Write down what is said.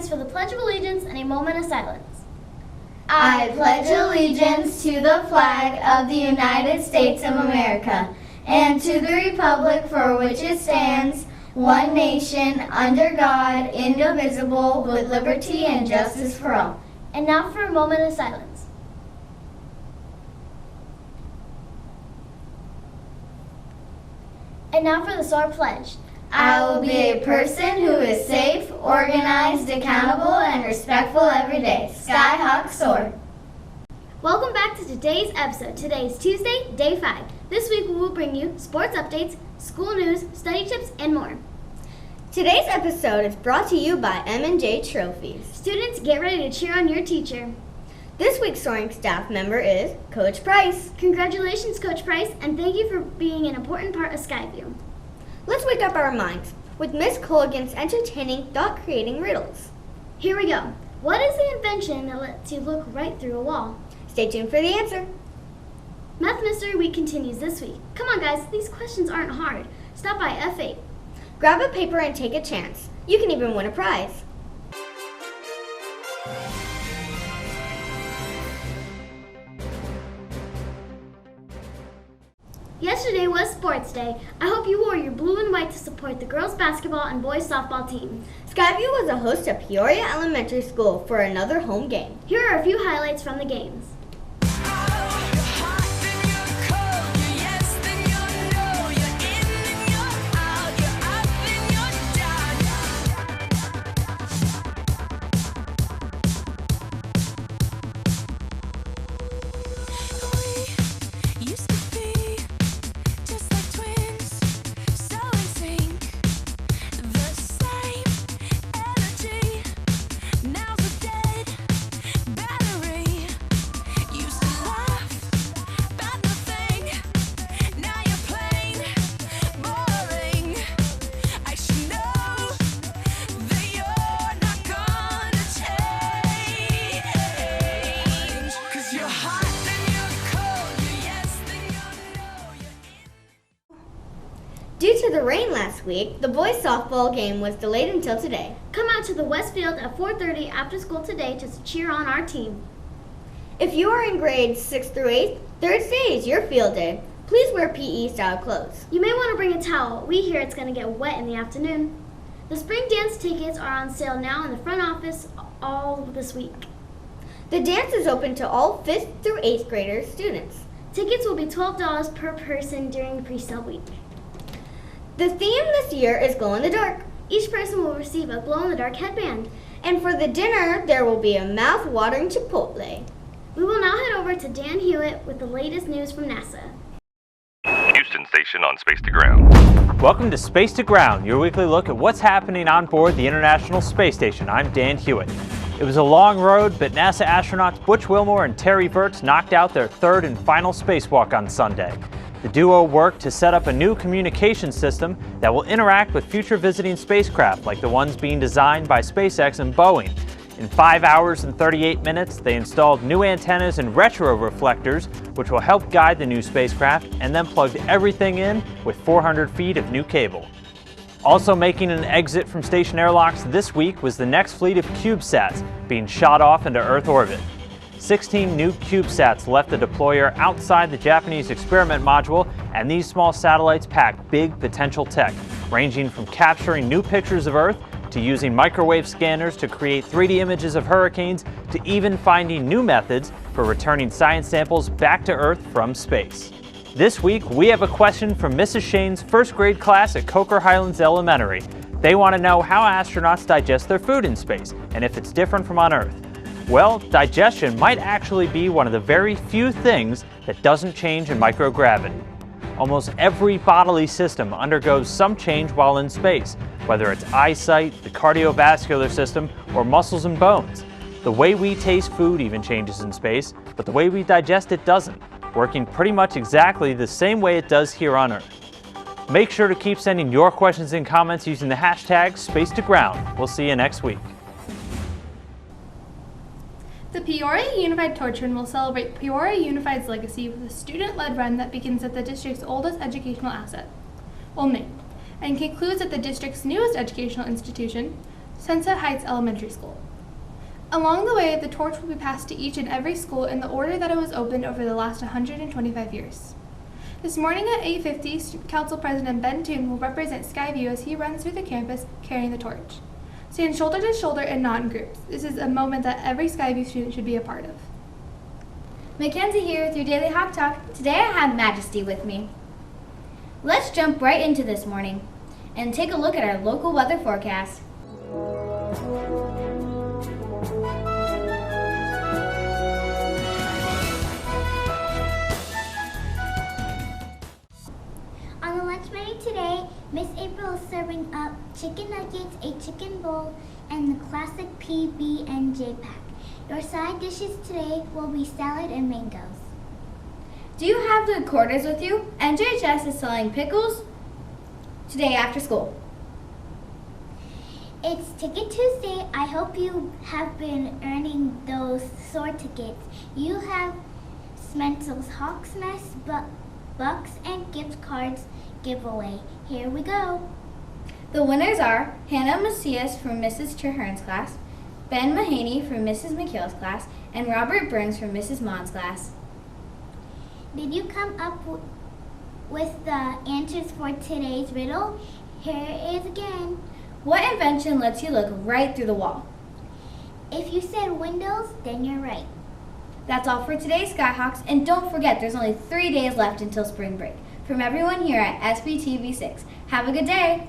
rise for the Pledge of Allegiance and a moment of silence. I pledge allegiance to the flag of the United States of America and to the republic for which it stands, one nation, under God, indivisible, with liberty and justice for all. And now for a moment of silence. And now for the SOAR Pledge. I will be a person who is safe, organized, accountable, and respectful every day. Skyhawk SOAR. Welcome back to today's episode. Today is Tuesday, day 5. This week we will bring you sports updates, school news, study tips, and more. Today's episode is brought to you by M&J Trophies. Students, get ready to cheer on your teacher. This week's soaring staff member is Coach Price. Congratulations, Coach Price, and thank you for being an important part of Skyview. Let's wake up our minds with Miss Colligan's entertaining, thought-creating riddles. Here we go. What is the invention that lets you look right through a wall? Stay tuned for the answer. Math Mystery Week continues this week. Come on, guys, these questions aren't hard. Stop by F8. Grab a paper and take a chance. You can even win a prize. Yesterday was Sports Day. I hope you wore your blue and white to support the girls' basketball and boys' softball teams. Skyview was a host at Peoria Elementary School for another home game. Here are a few highlights from the games. Due to the rain last week, the boys' softball game was delayed until today. Come out to the West Field at 4:30 after school today to cheer on our team. If you are in grades 6 through 8, Thursday is your field day. Please wear PE-style clothes. You may want to bring a towel. We hear it's going to get wet in the afternoon. The spring dance tickets are on sale now in the front office all this week. The dance is open to all 5th through 8th graders students. Tickets will be $12 per person during pre-sale week. The theme this year is glow in the dark. Each person will receive a glow-in-the-dark headband. And for the dinner, there will be a mouth-watering Chipotle. We will now head over to Dan Hewitt with the latest news from NASA. Houston Station on Space to Ground. Welcome to Space to Ground, your weekly look at what's happening on board the International Space Station. I'm Dan Hewitt. It was a long road, but NASA astronauts Butch Wilmore and Terry Virts knocked out their third and final spacewalk on Sunday. The duo worked to set up a new communication system that will interact with future visiting spacecraft like the ones being designed by SpaceX and Boeing. In 5 hours and 38 minutes, they installed new antennas and retro reflectors, which will help guide the new spacecraft, and then plugged everything in with 400 feet of new cable. Also making an exit from station airlocks this week was the next fleet of CubeSats being shot off into Earth orbit. 16 new CubeSats left the deployer outside the Japanese experiment module, and these small satellites pack big potential tech, ranging from capturing new pictures of Earth to using microwave scanners to create 3D images of hurricanes to even finding new methods for returning science samples back to Earth from space. This week, we have a question from Mrs. Shane's first grade class at Coker Highlands Elementary. They want to know how astronauts digest their food in space and if it's different from on Earth. Well, digestion might actually be one of the very few things that doesn't change in microgravity. Almost every bodily system undergoes some change while in space, whether it's eyesight, the cardiovascular system, or muscles and bones. The way we taste food even changes in space, but the way we digest it doesn't, working pretty much exactly the same way it does here on Earth. Make sure to keep sending your questions and comments using the hashtag #SpaceToGround. We'll see you next week. The Peoria Unified Torch Run will celebrate Peoria Unified's legacy with a student-led run that begins at the district's oldest educational asset, Old Main, and concludes at the district's newest educational institution, Sunset Heights Elementary School. Along the way, the torch will be passed to each and every school in the order that it was opened over the last 125 years. This morning at 8:50, Student Council President Ben Toon will represent Skyview as he runs through the campus carrying the torch. Stand shoulder to shoulder and not in groups. This is a moment that every Skyview student should be a part of. Mackenzie here with your Daily Hawk Talk. Today I have Majesty with me. Let's jump right into this morning and take a look at our local weather forecast. On the lunch menu today, Miss April is serving up chicken nuggets, a chicken bowl, and the classic PB&J pack. Your side dishes today will be salad and mangoes. Do you have the quarters with you? NJHS is selling pickles today after school. It's Ticket Tuesday. I hope you have been earning those SOAR tickets. You have Smentel's Hawks Nest, Bucks, and gift cards giveaway. Here we go. The winners are Hannah Macias from Mrs. Trehern's class, Ben Mahaney from Mrs. McHale's class, and Robert Burns from Mrs. Maughn's class. Did you come up with the answers for today's riddle? Here it is again. What invention lets you look right through the wall? If you said windows, then you're right. That's all for today, Skyhawks, and don't forget there's only 3 days left until spring break. From everyone here at SVTV 6, have a good day!